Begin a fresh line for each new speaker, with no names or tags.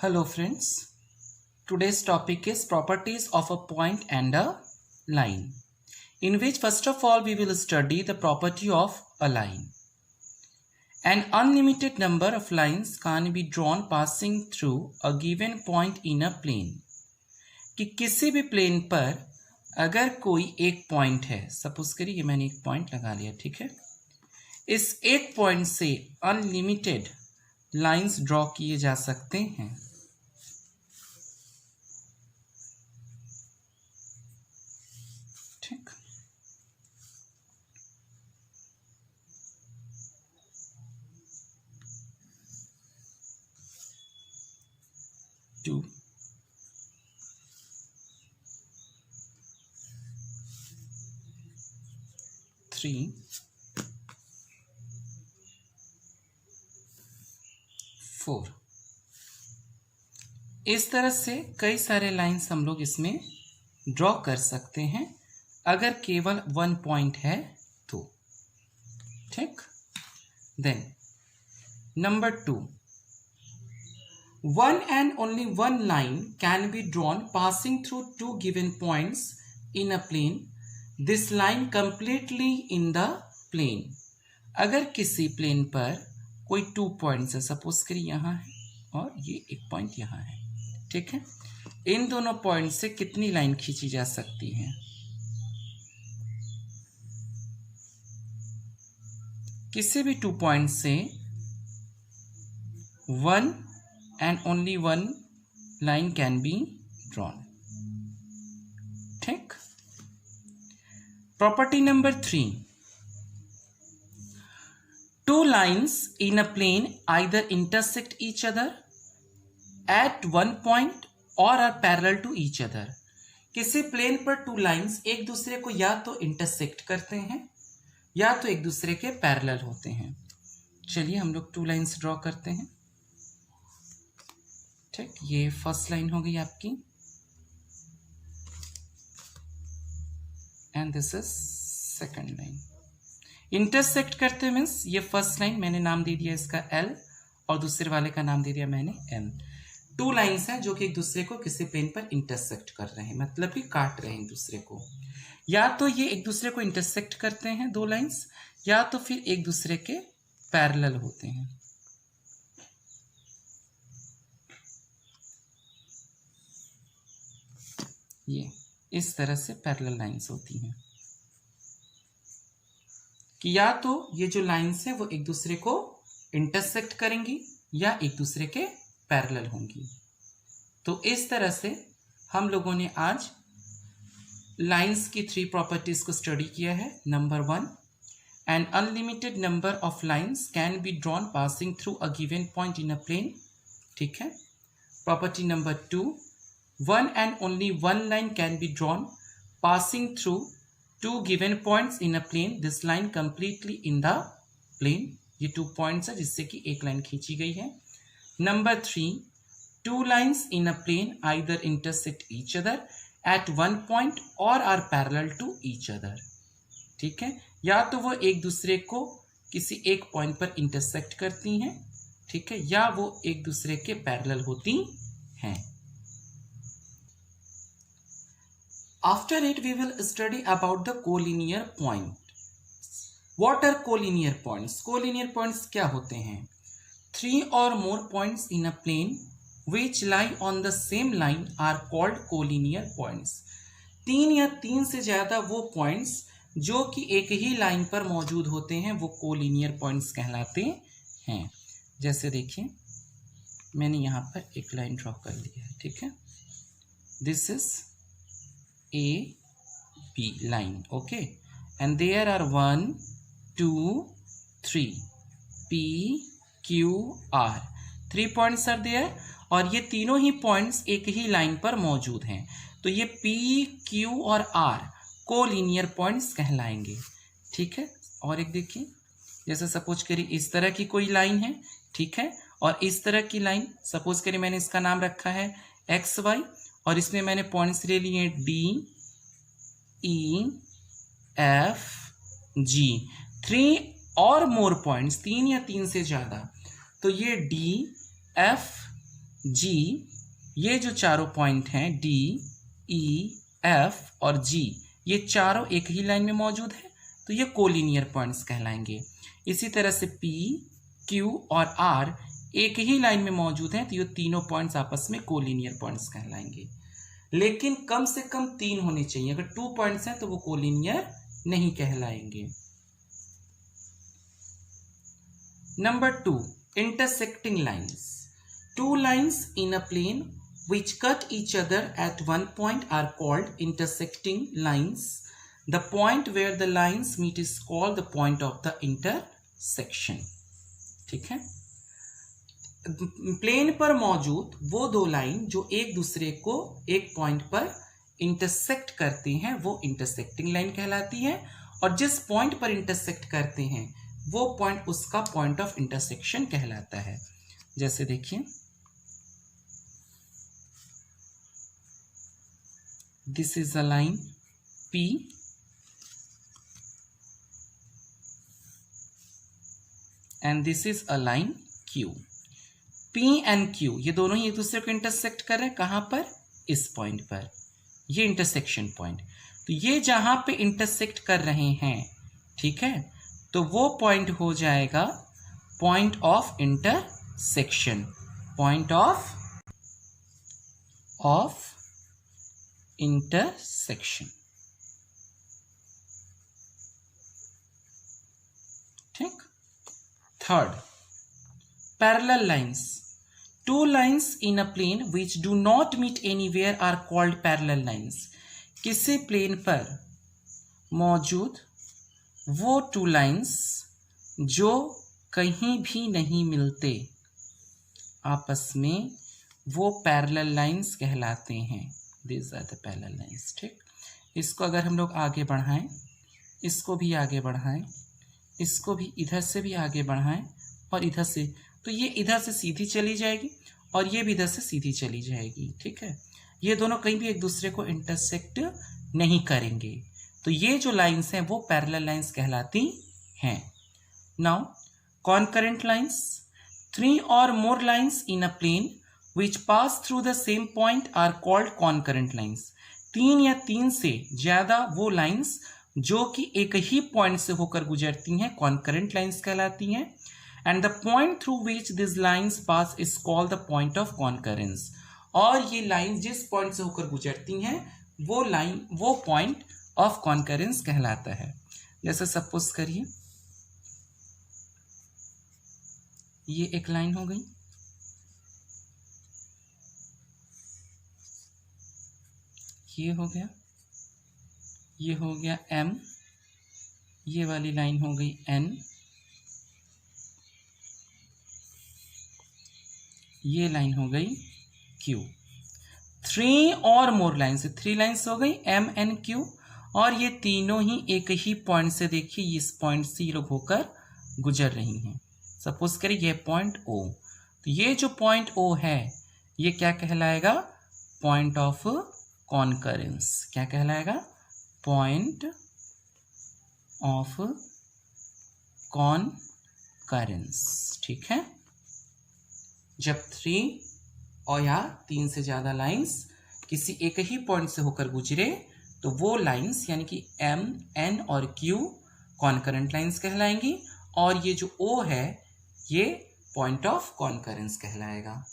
Hello friends, today's topic is properties of a point and a line, in which first of all we will study the property of a line. An unlimited number of lines can be drawn passing through a given point in a plane. कि किसी भी plane पर अगर कोई एक point है, suppose करिए ये मैंने एक पॉइंट लगा लिया, ठीक है। इस एक पॉइंट से अनलिमिटेड लाइंस ड्रॉ किए जा सकते हैं। ठीक, टू, थ्री, फोर। इस तरह से कई सारे लाइंस हम लोग इसमें ड्रॉ कर सकते हैं अगर केवल वन पॉइंट है तो। ठीक, then number 2, one and only one line can be drawn passing through two given points in a plane. This line completely in the plane. अगर किसी प्लेन पर कोई 2 पॉइंट्स है, सपोज करिए यहाँ है और ये एक पॉइंट यहाँ है, ठीक है। इन दोनों पॉइंट से कितनी लाइन खींची जा सकती है? किसी भी 2 पॉइंट से one and only one line can be drawn. ठीक, property number 3, two lines in a plane either intersect each other at one point or are parallel to each other. किसी प्लेन पर 2 लाइंस एक दूसरे को या तो intersect करते हैं या तो एक दूसरे के पैरेलल होते हैं। चलिए हम लोग 2 लाइंस ड्रॉ करते हैं। ठीक, ये फर्स्ट लाइन हो गई आपकी and this is second line. Intersect करते मीन्स ये फर्स्ट लाइन मैंने नाम दे दिया इसका L और दूसरे वाले का नाम दे दिया मैंने M। 2 लाइंस हैं जो कि एक दूसरे को किसी प्लेन पर इंटरसेक्ट कर रहे हैं, मतलब कि काट रहे हैं एक दूसरे को। या तो ये एक दूसरे को इंटरसेक्ट करते हैं 2 लाइंस, या तो फिर एक दूसरे के पैरेलल होते हैं। ये इस तरह से पैरेलल लाइंस होती हैं कि या तो ये जो लाइंस हैं वो एक दूसरे को इंटरसेक्ट करेंगी या एक दूसरे के पैरेलल होंगी। तो इस तरह से हम लोगों ने आज लाइंस की 3 प्रॉपर्टीज को स्टडी किया है। Number 1, an unlimited number of lines can be drawn passing through a given point in a plane, ठीक है। Property number 2, one and only one line can be drawn passing through 2 given points in a plane. This line completely in the plane. ये 2 points है जिससे कि एक line खींची गई है। Number 3, 2 lines in a plane either intersect each other at one point or are parallel to each other. ठीक है, या तो वो एक दूसरे को किसी एक पॉइंट पर इंटरसेक्ट करती हैं, ठीक है, या वो एक दूसरे के पैरेलल होती हैं। After it, we will study about the collinear point. What are collinear points? Collinear points क्या होते हैं? 3 or more points in a plane which lie on the same line are called collinear points. 3 या 3 से ज़्यादा वो points जो कि एक ही लाइन पर मौजूद होते हैं वो collinear points कहलाते हैं। जैसे देखिए मैंने यहाँ पर एक लाइन ड्रॉ कर लिया है, ठीक है। This is A B line, okay, and there are 1 2 3 P Q R, 3 points are there और ये तीनों ही पॉइंट्स एक ही लाइन पर मौजूद हैं। तो ये P Q और R कोलिनियर पॉइंट्स कहलाएंगे, ठीक है। और एक देखिए, जैसे सपोज करिए इस तरह की कोई लाइन है, ठीक है, और इस तरह की लाइन, सपोज करिए मैंने इसका नाम रखा है XY और इसमें मैंने पॉइंट्स ले लिए D E F G, 3 और मोर पॉइंट्स, 3 या 3 से ज़्यादा। तो ये D F G, ये जो चारों पॉइंट हैं D, E, F और G, ये चारों एक ही लाइन में मौजूद है, तो ये कोलिनियर पॉइंट्स कहलाएंगे। इसी तरह से P, Q और R एक ही लाइन में मौजूद हैं, तो ये तीनों पॉइंट्स आपस में कोलिनियर पॉइंट्स कहलाएंगे। लेकिन कम से कम 3 होने चाहिए। अगर 2 पॉइंट्स हैं तो वो कोलिनियर नहीं कहलाएंगे। Number 2, intersecting lines. 2 lines in a plane which cut each other at one point are called intersecting lines. The point where the lines meet is called the point of the intersection. ठीक है, plane पर मौजूद वो 2 line जो एक दूसरे को एक पॉइंट पर इंटरसेक्ट करती हैं वो इंटरसेक्टिंग लाइन कहलाती है, और जिस पॉइंट पर इंटरसेक्ट करते हैं वो पॉइंट उसका पॉइंट ऑफ इंटरसेक्शन कहलाता है। जैसे देखिए, this is a line P and this is a line Q। P and Q ये दोनों ही एक दूसरे को इंटरसेक्ट कर रहे हैं। कहाँ पर? इस पॉइंट पर, ये इंटरसेक्शन पॉइंट। तो ये जहां पे इंटरसेक्ट कर रहे हैं, ठीक है, तो वो पॉइंट हो जाएगा point of intersection, point of intersection. ठीक। Third, parallel lines. 2 lines in a plane which do not meet anywhere are called parallel lines. किसी प्लेन पर मौजूद वो 2 lines जो कहीं भी नहीं मिलते आपस में, वो पैरेलल लाइंस कहलाते हैं। These are the parallel lines। ठीक, इसको अगर हम लोग आगे बढ़ाएं, इसको भी आगे बढ़ाएं, इसको भी इधर से भी आगे बढ़ाएं और इधर से, तो ये इधर से सीधी चली जाएगी और ये भी इधर से सीधी चली जाएगी। ठीक है, ये दोनों कहीं भी एक दूसरे को इंटरसेक्ट नहीं करेंगे, तो ये जो लाइंस हैं वो पैरेलल लाइंस कहलाती हैं। Now concurrent lines. 3 or more lines in a plane which pass through the same point are called concurrent lines. 3 या 3 से ज्यादा वो लाइंस जो कि एक ही पॉइंट से होकर गुजरती हैं कॉन्करेंट लाइंस कहलाती हैं। And the point through which these lines pass is called the point of concurrence. और ये लाइन जिस पॉइंट से होकर गुजरती हैं वो लाइन, वो पॉइंट ऑफ कॉन्करेंस कहलाता है। जैसे सपोज करिए, ये एक लाइन हो गई, ये हो गया, ये हो गया M, ये वाली लाइन हो गई N, ये लाइन हो गई Q। 3 और मोर लाइन्स, 3 लाइन्स हो गई M N Q, और ये तीनों ही एक ही पॉइंट से, देखिए इस पॉइंट से ये लोग होकर गुजर रही हैं। सपोज करिए ये पॉइंट O, तो ये जो पॉइंट O है ये क्या कहलाएगा? Point of concurrence. क्या कहलाएगा? Point of concurrence. ठीक है, जब 3 और या 3 से ज़्यादा लाइंस किसी एक ही पॉइंट से होकर गुजरे तो वो लाइंस यानी कि M, N और Q कॉन्करेंट लाइंस कहलाएंगी, और ये जो O है ये पॉइंट ऑफ कॉन्करेंस कहलाएगा।